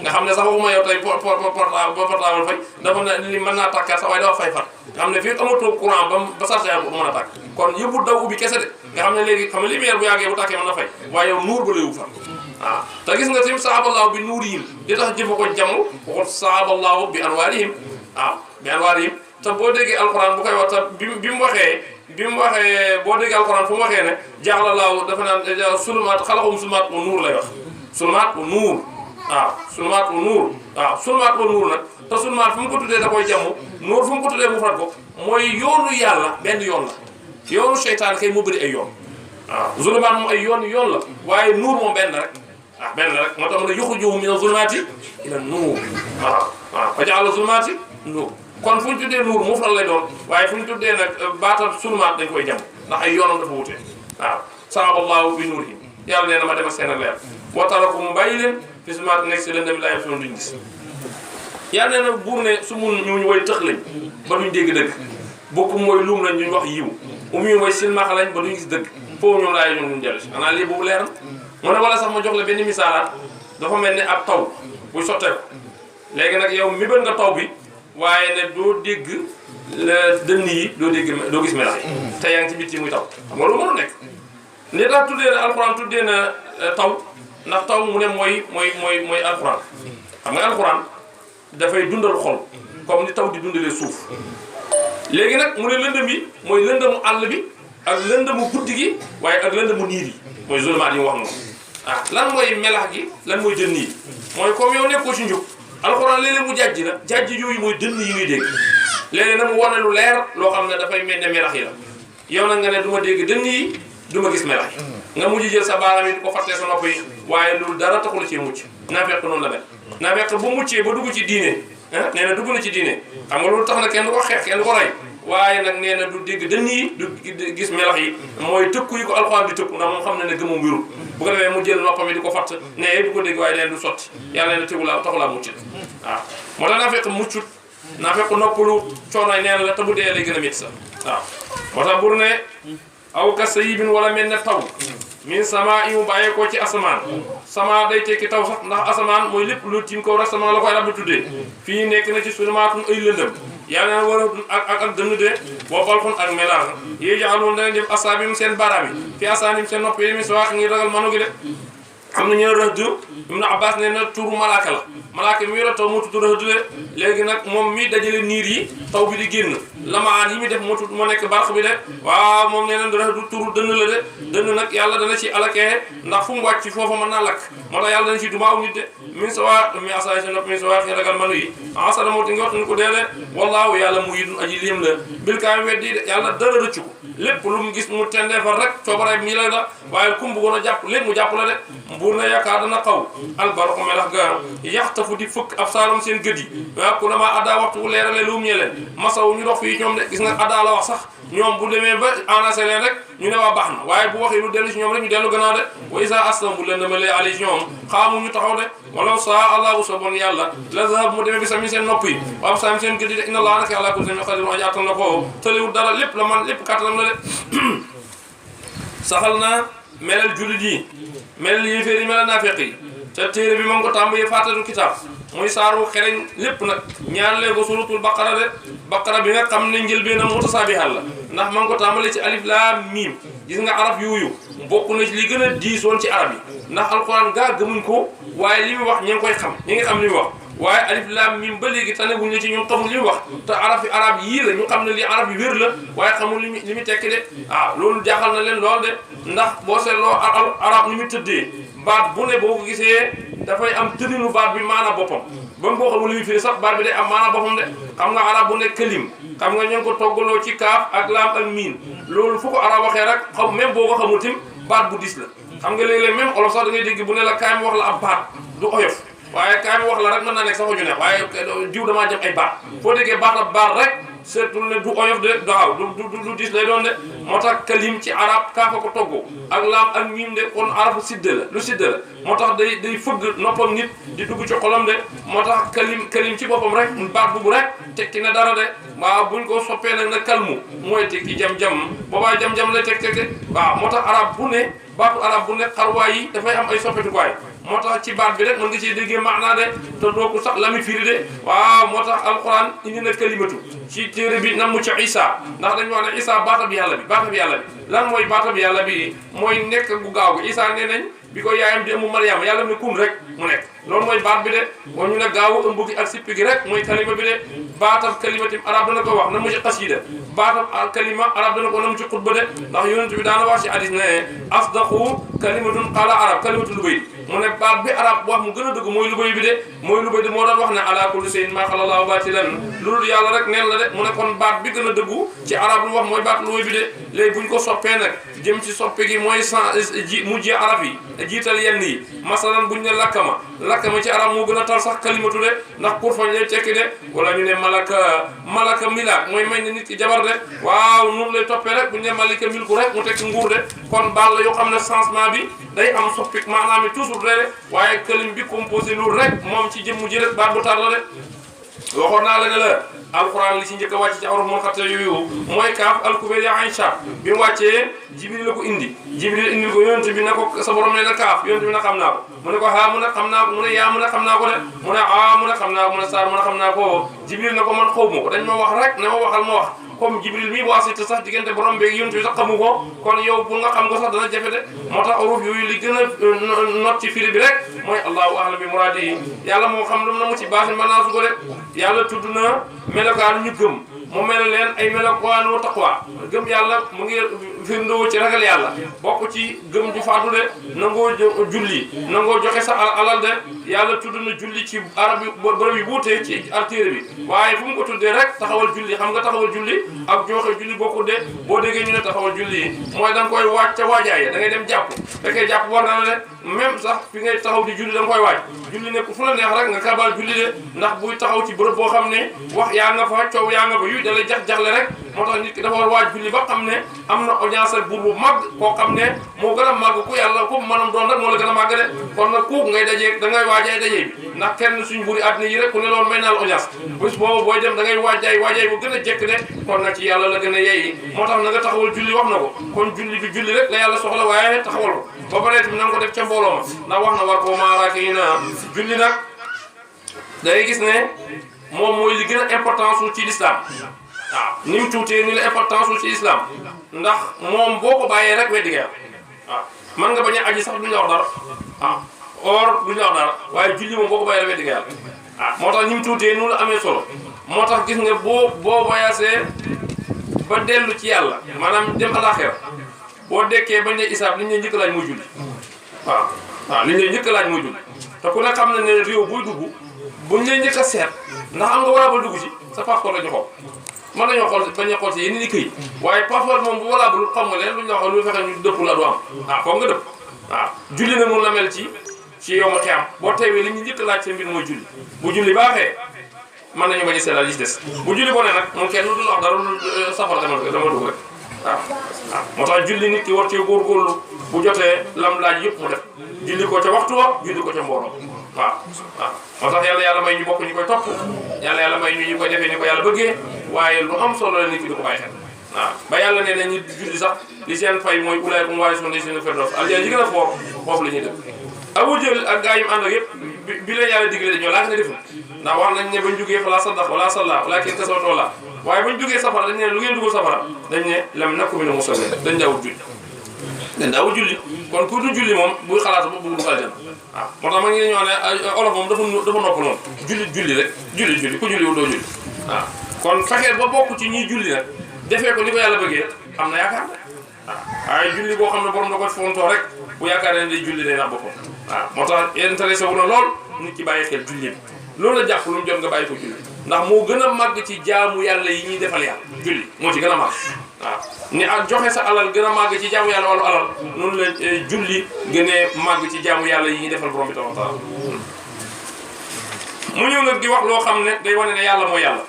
nga xam ne sax waxuma yow tey portable fay dafa ne li mën naa tàkkaat sax waaye dafa fay far nga xam ne fii amatoo courant ba chargé ko du mën a tàkk kon yëpp daw ubbi kese de nga xam ne léegi xam ne lumière bu yàggee bu tàkkee mën na fay waaye yow nuur ba la yóbbu far te gis nga tim sahaballahu bi nuurihim di tax jëfa ko jamu waxut sahaballahu bi anwaarihim bi anwaarihim te boo déggee alxuraan bu koy wax te bi mu waxee boo déggee alxuraan fu mu waxee ne jaaxlalaaw dafa naan sulumaat xalaxum sulumaat wa nuur lay wax sulumaat wa nuur sulumaat wa nuur sulumaat wa nuur nag te sulumaat fu mu ko tuddee da koy jàmm nuur fu mu ko tuddee mu fat ko mooy yoonu yàlla benn yoon la yoonu seytaan kay moo bëri ay yoon zulumaat moom ay yoon la waaye nuur moom benn rek moo tax mu ne yuxrijuhum mina zulumaati ila nuur fa jaala zulumaati nuur kon fu ñu tuddee nuur mufrad lay doon waaye fu ñu tuddee nag baatal sulumaat dañ koy jam ndax ay yoonam dafa wutee sahaballahu bi nuurihim yàlla nee na ma demal seen ak leer wa taraku mu bàyyi leen fi sulumaat nekk si lëndëm laa yabsiruun duñ gis yàlla nee na buur ne su mun ñu way tëx lañ ba duñ dégg dëgg bokkum mooy luum lañ duñ wax yiw ñu way silmaxa lañ ba duñ gis dëgg foofu ñoom laay ñoom duñ jël si xanaa lii boobu leer na mu ne wala sax ma jox la benn misaalaat dafa mel ni ab taw buy sotteeku léegi nag yow mi bën nga taw bi waaye ne doo dégg dënn yi doo gis melax yi te yaa ngi ci bitti muy taw xam nga lu mënu nekk li tax tuddee na alxuraan tuddee na taw ndax taw mu ne mooy alxuraan xam nga alxuraan dafay dundal xol comme ni taw di dundalee suuf léegi nag mu ne lëndëm yi mooy lëndëmu àll bi ak lëndëmu guddi gi waaye ak lëndëmu niir yi mooy zulumaat yi mu wax noonu ah lan mooy melax gi lan mooy dënn yi mooy comme yow nekkoo ci njub alxuraan léeg-léeg mu jàjji la jàjji yooyu mooy dënn yi ngay dégg léeg-léeg nag mu wane lu leer loo xam ne dafay mel ne melax yi la yow nag nga ne du ma dégg dënn yi du ma gis melax yi nga mujj jël sa baaraam yi di ko fàttee sa nopp yi waaye loolu dara taxul ci mucc naafeq noonu la mel naafeq bu muccee ba dugg ci diine nee na dugg na ci diine xam nga loolu tax na kenn du ko xeex kenn du ko rey waaye nag nee na du dégg dënn yi du gis melax yi mooy tëkku yi ko alxuraan di tëkku ndax moom xam ne ne gëmum wirul bu ko defee mu jël noppam yi di ko fatt ne du ko dégg waaye neen du sotti yàlla ne tegulaa taxulaa mucc waaw moo tax naafeq muccut naafeq noppalu coonoy neen la te bu dee lay gën a métti sax waaw moo tax bur ne aw ka sayibin wala mel ne taw min sama i mu bàyyee ko ci asamaan sama day tekki taw sax ndax asamaan mooy lépp lu tiim kaw rek sama la koy rabbi tuddee fii nekk na ci sulumaatun ay lëndëm yaa neen war a ak dënn de boo balxun ak melaan yéy jaxaloon dana def asaabim seen baaraam yi fi asaanim seen nopp yi mi sowaax ngi ragal manu gi de am na ñu ne rëdd Ibn Abbas ne na turu malaaka la malaaka mi yore taw moo tudd rëdd de léegi nag moom mi dajale niir yi taw bi di génn lamaan yi mi def moo tudd moo nekk barx bi de waaw moom nee na rëdd turu dënn la de dënn nag yàlla dana ci alakee ndax fu mu wàcc foofa mën naa lakk moo tax yàlla dana ci dumaaw nit de min sawa mi asaay seen nopp min sawa xi ragal manu yi asada moo ti nga waxtu ni ko dee de wallaahu yàlla mu yidun aji liim la bil kaay weddi de yàlla dara rëccu ko lépp lu mu gis mu tendeefal rek coobare bi ñi la da waaye ku mu bëggoon a jàpp lépp mu jàpp la de buur na yaakaar dana xaw albaroko melax ga yaxtafu di fëkk ab saalum seen gët yi waaw ku dama addaa waxtu bu leerale lu mu ñe leen masaw ñu dox fii ñoom de gis nga addaa la wax sax ñoom bu demee ba anacé leen rek ñu ne waa baax na waaye bu waxee lu dellu si ñoom rek ñu dellu gannaaw de wa isa aslam bu leen demalee ali si ñoom xaamu ñu taxaw de wala saa allahu sa bon yàlla la zahab mu demee bi sami seen nopp yi waam sami seen gët yi de inna allah naka yàlla ko seen xadir aji attan la ko tëliwul dara lépp la man lépp kàttanam la de saxal na melal jullit yi melal yéeféer yi melal naafeq yi te téere bi ma ngi ko tàmbalee faatatu kitaab muy saaru xereñ lépp nag ñaan lee ko suratul baqara de baqara bi nga xam ne njëlbeenam mutasaabihaat la ndax ma ngi ko tàmbalee ci alif laam miim gis nga arab yooyu bokk na ci li gën a diisoon ci arab yi ndax alquran gaa gëmuñ ko waaye li muy wax ñi ngi koy xam ñi ngi xam li muy wax waaye alif laam miim ba léegi tane wuñ la ci ñoom xamul li muy wax te arab yii la ñu xam ne li arab yi wér la waaye xamul li muy tekki de loolu jaaxal na leen lool de ndax boo seetloo arab ni muy tëddee baat bu ne boo ko gisee dafay am tëddinu baat bi maanaam boppam ba mu boo xamul li muy firi sax baat bi day am maanaam boppam de xam nga arab bu ne këlim xam nga ñu ngi ko toggaloo ci kaaf ak laam ak miin loolu fu ko arab waxee rek xam même boo ko xamul tim baat bu dis la xam nga léeg-léeg même olof sax da ngay dégg bu ne la kaay mi wax la ab baat du oyof waaye kaay mi wax la rek mën naa nekk sax ju ne waaye diw damaa jëm ay baat foo déggee baat ab baat rek seetul ne du oyof de daaw du dis lay doon de moo tax kalim ci arab kaafa ko toggoo ak laam ak miim de kon arabu sidde la lu sidde la moo tax day fëgg noppam nit di dugg ci xolam de moo tax kalim ci boppam rek baat boobu rek tekki na dara de waaw buñ ko soppee nag na kalmu mooy tekki jam-jam boobaa jam-jam lay teg de waaw moo tax arab bu ne baatu arab bu ne xarwaay yi dafay am ay soppetukaay moo tax ci baat bi rek mën nga ciy déggee maanaa de te doo ko sax la mi firi de waaw moo tax alquran indi na kalimatu ci téere bi nam mu ci isa ndax dañu wax ne isa baatab yàlla bi lan mooy baatab yàlla bi mooy nekk gu gaaw gi isa nee nañ bi ko yaayam di ëmb Mariama yàlla ne kun rek mu nekk loolu mooy baat bi de moo ñu ne gaawu ëmb gi ak sippi gi rek mooy kalima bi de baatab kalimatim arab dana ko wax na mu ci xasida baatab kalima arab dana ko na mu ci xutba de ndax yonent bi daana wax ci hadis ne asdaqu kalimatun qaala arab kalimatu lubay mu ne baat bi arab wax mu gën a dëgg mooy lubay bi de mooy lubay de moo doon wax ne ala kulli shay'in ma xalallahu baatilan loolu yàlla rek neen la de mu ne kon baat bi gën a dëggu ci arab lu wax mooy baat lubay bi de léegi buñ ko soppee nag jëm ci soppe gi mooy mujjee arab yi jiital yenn yi masalan buñ ne lakkama ci arab moo gën a tar sax kalimatu de ndax pour fañ lay tekki de wala ñu ne malaka milaak mooy may ne nit ki jabar de waaw noonu lay toppee rek buñ ne malika milku rek mu tekki nguur de kon baat la yoo xam ne changement bi day am soppi maanaam toujours de waaye kalim bi composé loolu rek moom ci jëmmu ji rek baat bu tar la de waxoon naa la ne la alquran li ci njëkk a wàcc ci aruf munqati yooyu mooy kaaf alkubeer ya Aïcha bi mu wàccee jibril la ko indi jibril indil ko yonent bi ne ko sa borom ne na kaaf yonent bi ne xam naa ko mu ne ko haa mu ne xam naa ko mu ne yaa mu ne xam naa ko de mu ne a mu ne xam naa ko mu ne saar mu ne xam naa ko jibril na ko man xaw ma ko dañ ma wax rek ne ma waxal ma wax comme jibril mi waasita sax diggante borom beeg yonent bi sax xamu ko kon yow pour nga xam ko sax dana jafe de moo tax aruf yooyu li gën a not ci firi bi rek mooy allahu a'lam bi muraadihi yàlla moo xam lu mu na mu ci baasin ba naa su ko de yàlla tudd na melokaan ñu gëm mu mel leen ay melokaanu taqwa gëm yàlla mu ngi firndoo ci ragal yàlla bokk ci gëm ju faatu de nangoo julli nangoo joxe sa alal de yàlla tudd na julli ci arab yi bërëb yi buutee ci téere bi waaye fu mu ko tuddee rek taxawal julli xam nga taxawal julli ak joxe julli bokkul de boo déggee ñu ne taxawal julli yi mooy da nga koy waaj ca waajaay da ngay dem jàpp fekkee jàpp war na la de même sax fi ngay taxaw di julli da nga koy waaj julli nekk fu la neex rek nga kabal julli de ndax buy taxaw ci bërëb boo xam ne wax yaa nga fa coow yaa nga fa yu da lay jax-jaxle rek moo tax nit ki dafa war waaj julli ba xam ne am na audience ak buur bu mag koo xam ne moo gën a màgg ku yàlla ku mënam doon rek moo la gën a màgg de kon nag kooku ngay dajee da ngay waajay dajee bi ndax kenn suñ buri àddina yi rek ku ne loolu may naa la audience bés boobu booy dem da ngay waajaay bu gën a jekk de kon nag ci yàlla la gën a yeyi moo tax na nga taxawal julli wax na ko kon julli bi julli rek la yàlla soxla waaye taxawal ko ba pare tamit na nga ko def ca mbooloo ma ndax wax na war koo maaraake yi na julli nag day gis ne moom mooy li gën a importance su ci l'islam waaw ni mu tuutee ni la importance su ci islam ndax moom boo ko bàyyee rek weddi nga waaw mën nga bañ a aji sax duñu la wax dara ah or duñu la wax dara waaye julli moom boo ko bàyyee rek weddi nga ah moo tax ni mu tuutee noonu la amee solo moo tax gis nga boo voyagé ba dellu ci yàlla maanaam dem alaxira boo dekkee bañ ne isaab li ñu njëkk laaj mooy julli waaw li ñu njëkk laaj mooy julli te ku ne xam na ne réew booy dugg buñ lay njëkk a seet ndax am nga valable dugg ci sa passeport la ñu xool mën nañoo xool bañ a xool si yenn i këyit waaye passeport moom bu valable xam nga leen luñ la xool lu fexe ñu dëpp la du am foog nga dëpp waaw julli na mun la mel ci yow ma xiyam boo teewee li ñu njëkk laaj sa mbir mooy julli bu julli baaxee mën nañu bañ a seetal li ci des bu julli bone nag moom kenn du la wax dara lu safara dama dugg rek waaw moo tax julli nit ki war cee góorgóorlu bu jotee lam laaj yëpp mu def julli ko ca waxtu wa julli ko ca mbooloo waaw moo tax yàlla may ñu bokk ñu koy topp yàlla may ñu koy defee ni ko yàlla bëggee waaye lu am solo la nit ki di ko bàyyi xel waaw ba yàlla nee na ñu julli sax li seen fay mooy ulaa'ikum waarisuuna seen firdaws aljana yi gën a foor foofu la ñuy def Abu Jahl ak gaa yi mu ànd ak yëpp bi leen yàlla digle dañoo laaj nga deful ndax wax nañ ne bañ jógee fa la saddaqa wala salla walaakin kasawta wala waaye bañ jógee safara dañ ne lu ngeen dugal safara dañ ne lam naku mina musalliin dañ daawut julli kon ku du julli moom buy xalaat ba bëgg du aljana waaw moo tax ma ngi ñëw ne olof moom dafa nopp noonu julli rek julli ku julliwul doo julli waaw kon fexeel ba bokk ci ñiy julli nag defee ko ni ko yàlla bëggee am na yaakaar waaw waaye julli boo xam ne borom da ko fontoo rek bu yaakaar ne day julli day nax boppam waaw moo tax intéressé wu na lool nit ki bàyyi xel julli bi loolu la jàpp lu mu jot nga bàyyi ko julli ndax moo gën a màgg ci jaamu yàlla yi ñuy defal yàlla julli moo ci gën a màgg waaw ni ak joxe sa alal gën a màgg ci jaamu yàlla wala alal noonu la julli gënee màgg ci jaamu yàlla yi ñuy defal borom bi tabaaraka wa taala mu ñëw nag di wax loo xam ne day wane ne yàlla mooy yàlla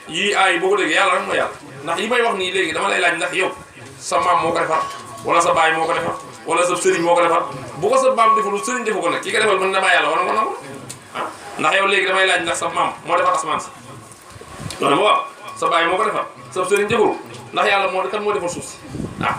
yii aay boo ko déggee yàlla rek mooy yàlla ndax yi may wax nii léegi dama lay laaj ndax yow sa maam moo ko defar wala sa baay moo ko defar wala sa sëriñ moo ko defar bu ko sa maam defalul sëriñ defu ko nag ki ko defal mën damaa yàlla war na ko nangu ndax yow léegi damay laaj ndax sa maam moo defar asamaan si loolu ma waaw sa baay moo ko defar sa sëriñ deful ndax yàlla moo kan moo defar suuf si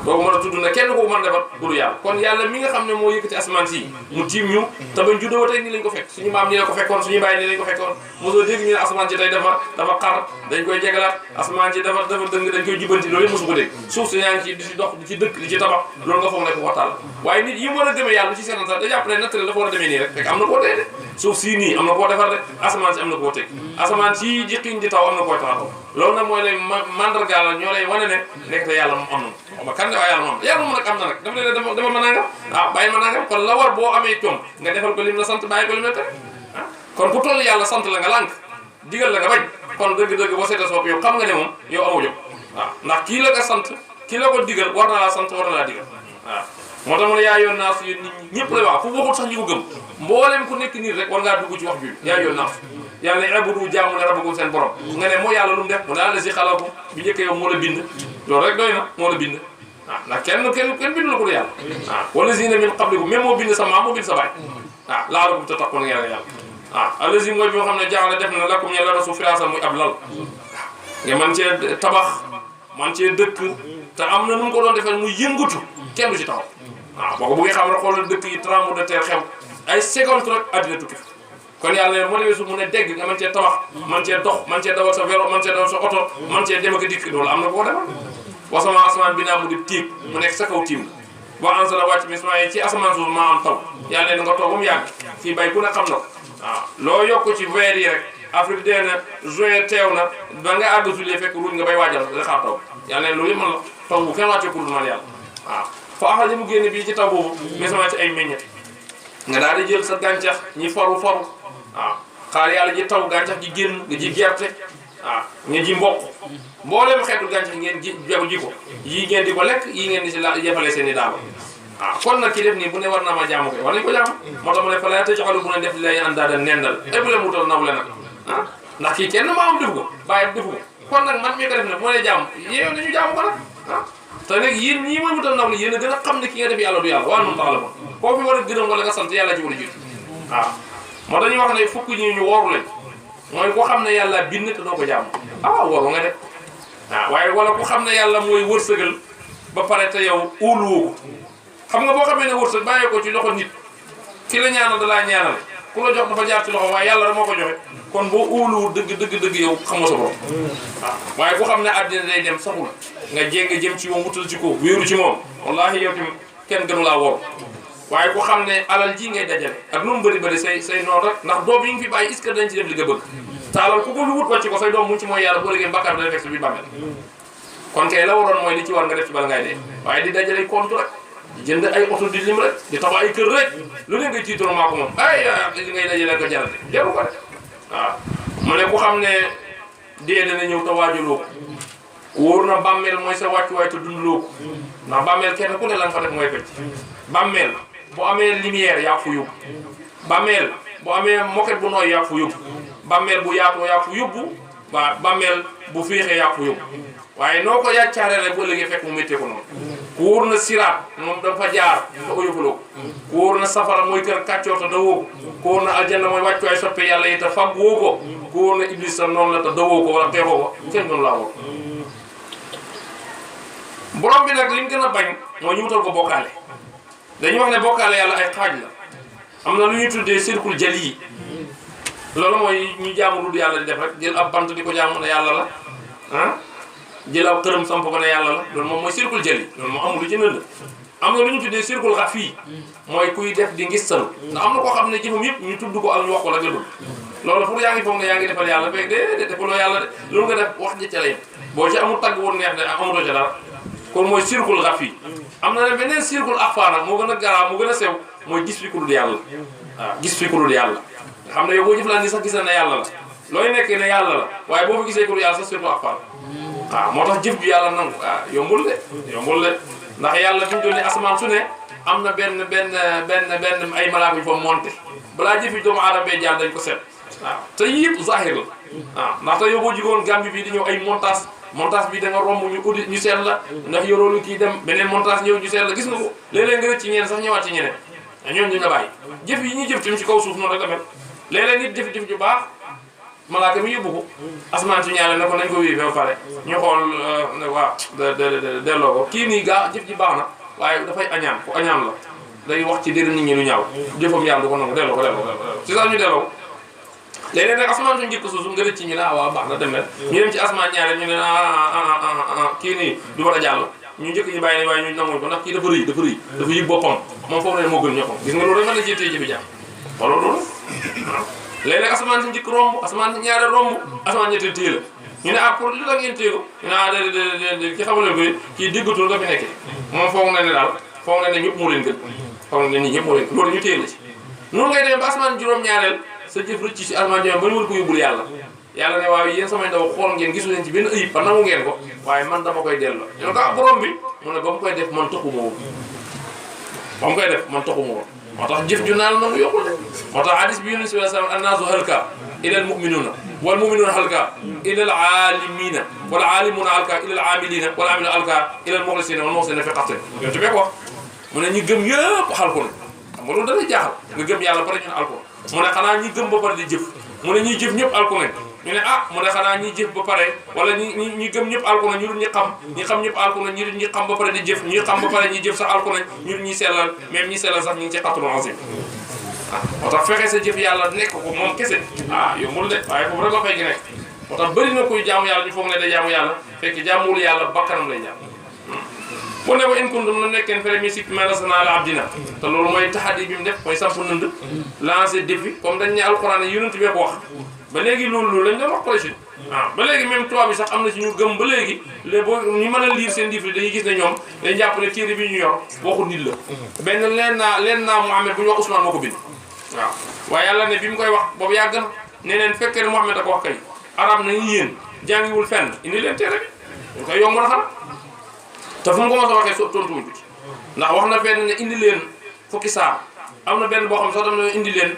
doogu mën a tudd na kenn ko mën a defar du yàlla kon yàlla mi nga xam ne moo yëkkati asamaan si mu tiim ñu te bañ juddoo tey nii lañ ko fekk suñu maam nii la ko fekkoon suñu baay nii lañ ko fekkoon mosoo dégg ñu ne asamaan si tey dafa xar dañ koy jegalaat asamaan si dafa dëng dañ koy jubanti loolu yëpp mosu ko dégg suuf si ñaa ngi ci di ci dox di ci dëkk di ci tabax loolu nga foog ne ko waxtaan waaye nit yi mu war a gëmee yàlla ci seen sax da jàpp ne naturel dafa war a demee nii rek fekk am na koo tey de suuf sii nii am na koo defar de asamaan si am na koo teg asamaan si di xiin di taw am na koo taxaw loolu nag mooy lay mandargaal la ñoo lay wane ne nekk te yàlla moom am na ba kan ne waaye yàlla moom nag am na nag dafa ne dafa ma nangam bàyyi ma nangam kon la war boo amee coom nga defal ko lim la sant bàyyi ko lim la tere kon ku toll yàlla sant la nga lànk digal la nga bañ kon dëgg-dëgg boo seetee sopp yow xam nga ne moom yow amoo jóg ndax kii la nga sant kii la ko digal war na laa sant war na laa digal moo tax mu ne yaa yoon naa su yéen nit ñi ñëpp lay wax fu waxul sax ñi ko gëm mboolem ku nekk nii rek war ngaa dugg ci wax bi yaa yoon naa yàlla ne ibudu jaamu ne rabbakum seen borom nga ne moo yàlla lu mu def mu daal la si xalaku bi njëkk yow moo la bind loolu rek doy na moo la bind ndax kenn bindu la ko du yàlla wala zina min qablikum même moo bind sa maam moo bind sa baay laalakum tattaqun nga yàlla allazi mooy bi nga xam ne jaxale def na lakum ñe la rasu firaasan muy ab lal nga man cee tabax man cee dëkk te am na nu mu ko doon defee muy yëngatu kenn du ci taxaw boo ko bëggee xam ne xoolal dëkk yi tremblement de terre xew ay seconde rek àddina tukki kon yàlla moo demee su mu ne dégg nga man cee tabax man cee dox man cee dawal sa vélo man cee dawal sa oto man cee dem ak dikk loolu am na koo defal wasama asamaan bi naa mu di tiig mu nekk sa kaw tiim boo ansa la wàcc misma yi ci asamaan suuf maa am taw yàlla ne nga toog ba mu yàgg fii bay ku ne xam na ko loo yokk ci weer yi rek Afrique dee na juin teew na ba nga àgg juillet fekk ruuj nga bay waajal nga xaar taw yàlla ne loolu yëpp man la taw bu kenn wàccee pour man yàlla fa axal li mu génne bii ci taw boobu misma ci ay meññet nga daal di jël sa gàncax ñi faru xaar yàlla ji taw gàncax gi génn nga ji gerte nga ji mboq mboolem xeetu gàncax ngeen ji ko yii ngeen di ko lekk yii ngeen di si la jëfale seen i daaba kon nag ki def nii bu ne war naa ma jaamu koy war nañu ko jaamu moo tax mu ne fa la tajaxalu bu ne def lay àndaada nendal bu leen wutal nawle nag ndax kii kenn maa am defu ko bàyyi defu ko kon nag man mii ko def ne bu ma nee jaamu yéen nañu jaamu ko nag te nag yéen ñii mooy wutal nawle yéen a gën a xam ne ki nga def yàlla du yàlla waaye moom tax la ma koo fi war a gërëm wala nga sant yàlla ci war a jiitu moo dañuy wax ne fukk ñi ñu wooru lañ mooy ko xam ne yàlla bind te doo ko jaamu wooru nga def waaye wala ku xam ne yàlla mooy wërsëgal ba pare te yow óoluwoo ko xam nga boo xamee ne wërsëg bàyyee ko ci loxo nit ki la ñaanal da laa ñaanal ku la jox dafa jaar ci loxo waaye yàlla da moo ko joxe kon boo óoluwul dëgg yow xamoo sa borom waaye ku xam ne àddina day dem saxul nga jéng jëm ci moom wutal ci ko wéeru ci moom wallahi yow tamit kenn gënu laa wor waaye ku xam ne alal ji ngay dajale ak nu mu bëri say noonu rek ndax doom yi nga fi bàyyi est-ce que dañ ci def li nga bëgg te alal ku ko fi wut wàcc ko say doom mu ci mooy yàlla boo liggéey bakkaar dana fekk si biir bàmmeel kon kay la waroon mooy li ci war nga def ci bala ngay dee waaye di dajale compte rek di jënd ay oto di lim rek di tabax ay kër rek lu ne ngay tiitaroo maa ko moom li ngay dajale ko jarate jaru ko de mu ne ku xam ne dee dana ñëw te waajaloo ko wóor na bàmmeel mooy sa wàccuwaay te dundloo ko ndax bàmmeel kenn ku ne la nga fa def mooy fecc bàmmeel bu amee lumière yaa fu yóbbu bàmmeel bu amee moquette bu nooy yaa fu yóbbu bàmmeel bu yaatoo yaa fu yóbbu bàmmeel bu féexee yaa fu yóbbu waaye noo ko yàccaaree rek bu ëllëgee fekk mu méttee ko noonu ku wóor na siraat moom dafa jaar te oyofaloo ko ku wóor na safara mooy kër kàccoor te dawoo ko ku wóor na aljanna mooy wàccuwaay soppe yàlla yi te fag woo ko ku wóor na iblis sa noonu la te dawoo ko wala xeexoo ko kenn gënu laa woo borom bi nag li mu gën a bañ mooy ñu wutal ko bokkaale dañuy wax ne bokkaale yàlla ay xaaj la am na lu ñuy tuddee circule jali yi loolu mooy ñu jaamu lu yàlla di def rek jël ab bant di ko jaamu ne yàlla la jël ab xërëm samp ko ne yàlla la loolu moom mooy circule jali loolu moom amul lu ci nënd am na lu ñu tuddee circule xaf fii mooy kuy def di ngis salu ndax am na koo xam ne jëfam yëpp ñu tudd ko ak ñu wax ko la gëdul loolu pour yaa ngi foog ne yaa ngi defal yàlla fekk de defaloo yàlla de loolu nga def wax ji ca la yem boo ci amul tagg woon neex de amutoo ca dara kon mooy circule xaf fii am na ne beneen circule axfaa nag moo gën a garaaw moo gën a sew mooy gis fi ku dul yàlla gis fi ku dul yàlla nga xam ne yow boo jëflaan ni sax gis na ne yàlla la looy nekkee ne yàlla la waaye boo fa gisee ku dul yàlla sax circule axfaa moo tax jëf ju yàlla nangu yombul de ndax yàlla fi mu toll nii asamaan su ne am na benn ay malaaka yu fa monté balaa jëfi doomu aadama bee jàll dañ ko seet te yëpp zahir la ndaxte yow boo jigoon Gambie bii di ñëw ay montage bi da nga romb ñu audit ñu seet la ndax yoroolu kii dem beneen montage ñëw ñu seet la gis nga ko léeg-léeg nga rëcc ci ñeneen sax ñëwaat ci ñeneen ñoom ñu nga bàyyi jëf yi ñuy jëf tamit ci kaw suuf noonu rek la mel léeg-léeg nit jëf ju baax malaaka mi yóbbu ko asamaan su ñaale ne ko nañ ko wii ba pare ñu xool ne waaw delloo ko kii nii gaa jëf ji baax na waaye dafay añaan ku añaan la day wax ci dëri nit ñi lu ñaaw jëfam yàlla du ko nangu delloo ko ci sax ñu delloo léeg-léeg nag asamaan su njëkk suuf nga rëcc ci ñu ne waaw baax na dem leen ñu dem ci asamaan ñaareel ñu ne kii nii du war a jàll ñu njëkk ñu bàyyi ne waaye ñu nanguñ ko ndax kii dafa rëy dafa yëg boppam moom foofu ne moo gën ñoppam gis nga loolu rek mën na cee téye jëfi jàmm wala loolu waaw léeg-léeg asamaan si njëkk romb asamaan si ñaareel romb asamaan ñetteel téye la ñu ne pour li la ngeen téye ko ñu ne déedéet ki xamal leen ko kii déggatul nga fi nekkee moom foog na ne daal foog na ne ñëpp moo leen gën foog na ne ñëpp moo leen gën loolu ñu téye la ci noonu ngay demee ba asamaan juróom-ñaareel sa jëf rëcc ci asamaan ba ñu war ko yóbbul yàlla ne waaw yéen samay ndaw xool ngeen gisu leen ci benn ayib ba nangu ngeen ko waaye man dama koy delloo ñu ne ko borom bi mu ne ba mu koy def man taxuma woon moo tax jëf ju naan nangu yokkul de moo tax hadis bi Yunus sallallahu alayhi wasallam annaasu halka ila al mu'minuna wal mu'minuna halka ila al aalimina wal aalimuna halka ila al aamilina wal aamiluna halka ila al muxlisina wal muxlisina fi qatl yow tubee ko wax mu ne ñu gëm yëpp xalku na xam nga loolu da lay jaaxal nga gëm yàlla ba pare ñu ne alko mu ne xanaa ñi gëm ba pare di jëf mu ne ñiy jëf ñëpp alko nañ ñu ne ah mu ne xanaa ñi jëf ba pare wala ñi gëm ñëpp alko nañ ñu dul ñi xam ñëpp alko nañ ñu dul ñi xam ba pare di jëf ñi xam ba pare ñi jëf sax alko nañ ñu dul ñi sellal même ñi sellal sax ñu ngi ci xatul azim moo tax fexe sa jëf yàlla nekk ko moom kese yombul de waaye foofu rek la fay gi nekk moo tax bëri na kuy jaamu yàlla ñu foog ne day jaamu yàlla fekk jaamuwul yàlla bakkanam lay jaam mu ne ko in kuntum na nekkeen fere mi sikk ma rasana la abdina te loolu mooy taxadi bi mu def mooy samp nënd lancé défi comme dañ ne alxuraan yi yonent bee ko wax ba léegi loolu lañ doon wax Quraysh ba léegi même tubaab bi sax am na ci ñu gëm ba léegi léegi boo ñu mën a lire seen livre dañuy gis ne ñoom dañ jàpp ne téere bi ñu yor waxu nit la benn leen naa Muhammad bu ñu wax Ousmane moo ko bind waaw waaye yàlla ne bi mu koy wax boobu yàgg na ne leen fekkee ne Muhammad a ko wax kay arab nañu yéen jàngiwul fenn indi leen téere bi ñu koy yomb na xam te fu mu ko mos a waxee tontuwuñ ko ci ndax wax na fenn ne indi leen fukki saar am na benn boo xam sax dama ne indi leen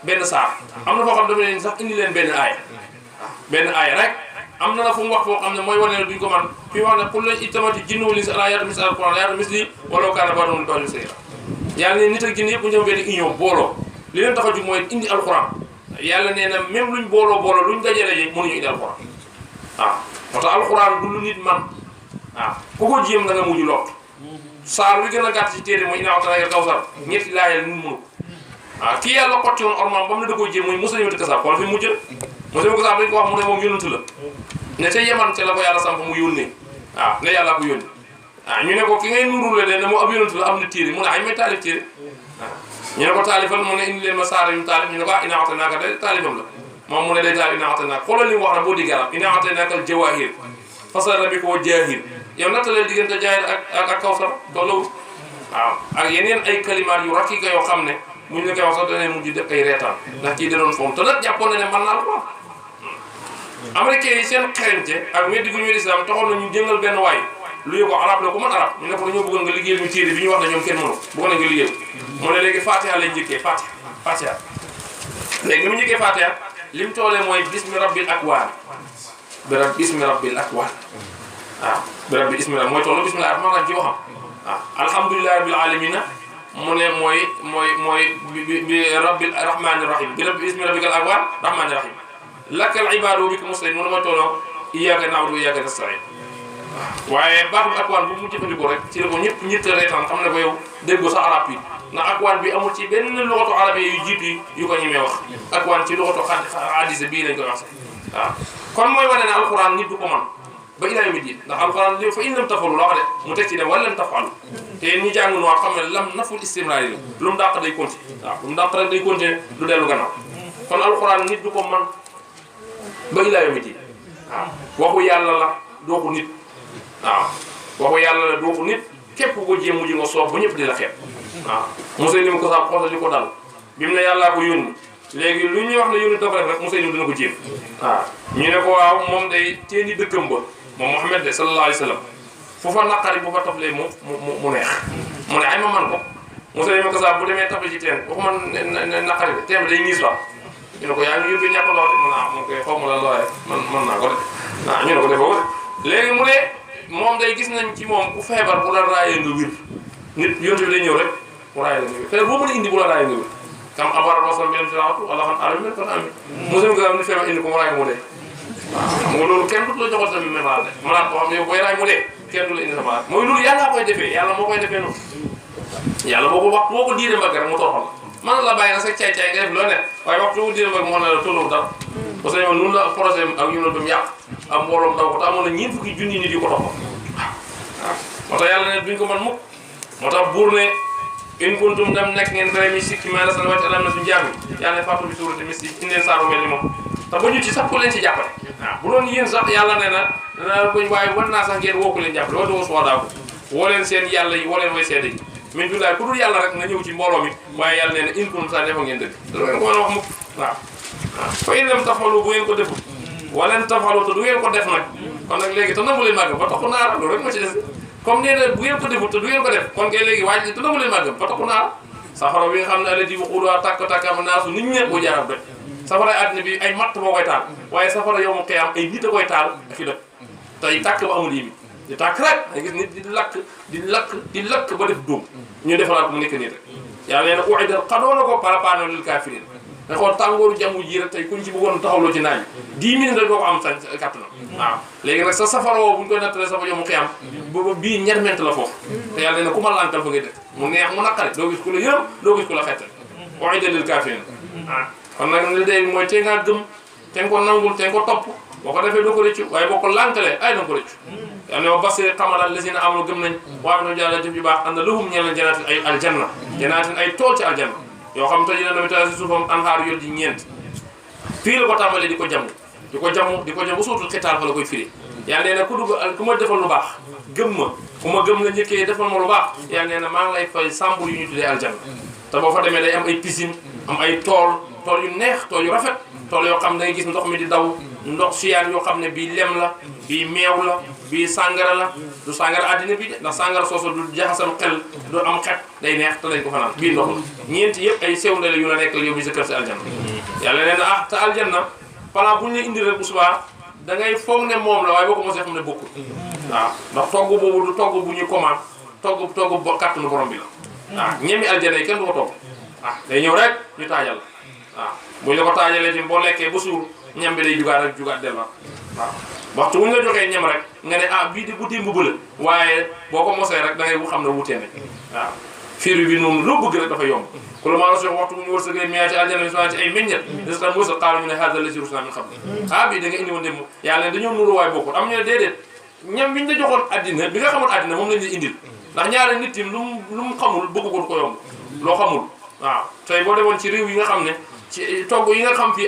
benn saar am na foo xam dama ne sax indi leen benn aaya rek am na fu mu wax foo xam ne mooy wane ne duñ ko man fii wax ne pour lañ itamati jinnu wal insi ala yaatu misli alquran yaatu misli walaw kaana ba'duhum li ba'din zahira yàlla ne nit ak jinne yëpp bu ñu benn union booloo li leen tax a jug mooy indi alquran yàlla nee na même luñ booloo luñ dajale mënuñu indi alquran waaw moo tax alquran du lu nit man ku ko jéem da nga mujj lot saar wi gën a gàtt ci téere mooy inaa a'taynaakal kawsar ñetti laayal nun mënu kii yàlla xotti woon ormaam ba mu ne da koo jéem mooy Musaylimatu Kazaab xool fi mujj Musaylimatu Kazaab dañ ko wax mu ne moom yónnatu la ne ca Yaman ca la ko yàlla samp mu yónnee ne yàlla ko yónni ñu ne ko ki ngay nurule de ne moo ab yónnatu la am na téere mu ne ay may taalif téere ñu ne ko taalifal mu ne indi leen ma saar yu taalif ñu ne ko inaa a'taynaaka de taalifam la moom mu ne day taalif inaa a'taynaaka xoolal li mu wax na boo di garab inaa a'taynaakal jawaahir fasal rabbika wa jaahir yow nattaleel diggante jaahir ak kawsar tollawul ak yeneen ay kalimaat yu rakika yoo xam ne muñ la koy wax sax danañ mujj def ay reetaan ndax kii da doon foom te nag jàppoon na ne mën naa la ko américains yi seen xereñte ak weddi gu ñu islam taxoon na ñu jëngal benn waay luye ko arab la ko mën arab ñu ne ko dañoo bëggoon nga liggéeyal ñu téere bi ñu wax ne ñoom kenn mënu bëggoon na nga liggéeyal mu ne léegi fatiha lañ njëkkee fatiha léegi li mu njëkkee fatiha li mu toolee mooy bismi rabbil akwaan bismi rabbil akwaan bi rabbi ismillah mooy tollu bismillah rahmaan ci waxam alhamdulillahi rabbil alamina mu ne mooy bi rabbil rahmaani rahim bi rabbi ismi rabbikal akwaan rahmaani rahim lakkal ibaadu bika muslim mu ne mooy tolloo iyyaaka na'budu wa iyyaaka nasta'iin waaye baatu akwaan bu mu jëfandikoo rek ci la ko ñëpp reetaan xam ne ko yow déggoo sa arab yi ndax akwaan bi amul ci benn luxatu arabe yu jiitu yu ko ñemee wax akwaan ci luxatu hadiis bii lañ koy wax kon mooy wane ne alquran nit du ko man ba ilaa yawmi diin ndax alquran li fa in lam tafalu la wax de mu teg ci ne wala lam tafalu te ñi jàng noir xam ne lam naful istimraar yi la lu mu dàq day continuer lu mu dàq rek day continuer du dellu gannaaw kon alquran nit du ko man ba ilaa yawmi diin waxu yàlla la doo ko nit waxu yàlla la doo ko nit képp ko jéem mujj nga soob ba ñëpp di la xeeb Musaylimatu Kazaab xoolal li ko dal bi mu ne yàllaa ko yónni léegi lu ñuy wax ne yónni dafa def rek Musaylim dina ko jéem ñu ne ko waaw moom day teeni dëkkam ba moom Muhammad de sallallahu alayhi wa sallam fu fa naqari bu fa taflee mu neex mu ne ay ma man ko Musaylimatu Kazaab bu demee tafle ci teen waxuma naqari de teen bi day niis la ñu ne ko yaa ngi yóbbee ñàkk ndox de mu koy xaw ma la looye man naa ko de ñu ne ko defoo de léegi mu ne moom day gis nañ ci moom ku feebar bu la raayee nga wir nit yonte bi day ñëw rek mu raayee nga wir feebar boo mën a indi bu la raayee nga wir kam abara wasam benn silaatu wala xam alam men kon ami Musaylimatu Kazaab ni feebar indi ko mu raay mu dee xam nga loolu kenn du la joxal tamit mémal de malaat boo xam ne yow booy raay mu dee kenn du la indi sa malaat mooy loolu yàlla koy defee yàlla moo koy defee noonu yàlla boo ko wax boo ko diiree mbagg rek mu toroxal man la bàyyi na sa caay-caay nga def loo ne waaye waxtu bu diiree mbagg mu xam ne la tolluwu dara parce que noonu la projet ak ñu ne dum yàq am mbooloom daw ko te amoon na ñeent fukki junni nit yu ko topp moo tax yàlla ne duñ ko mën mukk moo tax buur ne in kuntum dem nekk ngeen bare mi sikki ma la sana wàcc alam na suñu jaam yi yàlla ne fàttu bi suurati misli indeen saaru mel ni moom te ba ñu ci sax ko leen ci jàppale bu doon yéen sax yàlla ne na koñ waaye war naa sax ngeen woo ko leen jàppale wala doo soo daa ko woo leen seen yàlla yi woo leen way seede yi min billaay ku dul yàlla rek nga ñëw ci mbooloo mi waaye yàlla nee na in kuntum sax defa ngeen dëgg da ngeen ko mën a wax mukk waaw fa in lam tafalu bu ngeen ko deful waleen tafalu te du ngeen ko def nag kon nag léegi te nangu leen màgg ba taxu naara loolu rek ma ci des comme nee na bu ngeen ko deful te du ngeen ko def kon kay léegi waaj te nangu leen màgg ba taxu naara safara bi nga xam ne ala ji waxuudaa tàkk-tàkkam naasu nit ñe bu jaarab doj safara àddina bi ay matt moo koy taal waaye safara yow mu xiyam ay nit a koy taal ak i doj tey tàkk ba amul limite di tàkk rek nga gis nit di lakk ba def dóom ñu defalaat mu nekk nii rek yàlla nee na uiddat xadoo na ko préparé lil kaafiriin nga xool tàngooru jàmm ji rek tey kuñ ci bëggoon taxawloo ci naaj 10 minutes rek doo ko am sañ kattanam waaw léegi nag sa safaroo bu ñu koy nattalee sa fa yomu xiyam booba bii ñerment la foofu te yàlla nee na ku ma lànkal fa ngay dëkk mu neex mu naqari doo gis ku la yërëm doo gis ku la xettal uiddat lil kaafiriin kon nag li day mooy tey ngaa gëm te nga ko nangul te nga ko topp boo ko defee doo ko rëccu waaye boo ko lànkalee ay danga ko rëccu yàlla ne wa basir xamalal lazina amanu gëm nañ waaye no jàlla jëf yu baax ànd lahum ñeel na janaatin ay aljanna janaatin ay tool ci aljanna yoo xam te dina tamit si suufam anhaar yol ji ñeent fii la ko tàmbalee di ko jàmm bu suutul xitaal fa la koy firi yàlla nee na ku dugg ku ma defal lu baax gëm ma ku ma gëm nga njëkkee defal ma lu baax yàlla nee na maa ngi lay fay sàmbur yu ñu tuddee aljanna te boo fa demee day am ay piscine am ay tool yu neex tool yu rafet tool yoo xam ne da ngay gis ndox mi di daw ndox siyaan yoo xam ne bii lem la bii meew la bii sàngara la du sàngara àddina bi de ndax sàngara soosu du jaxasam xel du am xet day neex te lañ ko fanaan bii ndox la ñeenti yëpp ay sew ndele yu la nekk la yow bi sa kër si aljanna yàlla nee na te aljanna plan bu ñu la indi rek bu subaa da ngay foog ne moom la waaye boo ko mosee xam ne bokkul waaw ndax togg boobu du togg bu ñuy commande togg kàttanu borom bi la waaw ñemi aljanna yi kenn du ko togg waaw day ñëw rek ñu taajal la waaw buñ la ko taajalee tim boo lekkee ba suur ñam bi day jugaat delluwaat waaw waxtu wuñ la joxee ñam rek nga ne bii di bu démb bële waaye boo ko mosee rek da ngay xam ne wutee ne waaw fiiru bi noonu loo bëgg rek dafa yomb ku la maa la sox waxtu bu ñu wërsëgee miyaa ci aljanna bi ci ay meññet des tam wërsëg xaaru ñu ne haada lazi rusulnaa min qabl bii da nga indi woon démb yàlla ne dañoo nuru waaye bokkul am ñu ne déedéet ñam biñ la joxoon addina bi nga xamoon addina moom lañ la indil ndax ñaari nit tim lu mu xamul bëgg ko du ko yomb loo xamul waaw tey boo demoon ci réew yi nga xam ne ci togg yi nga xam fii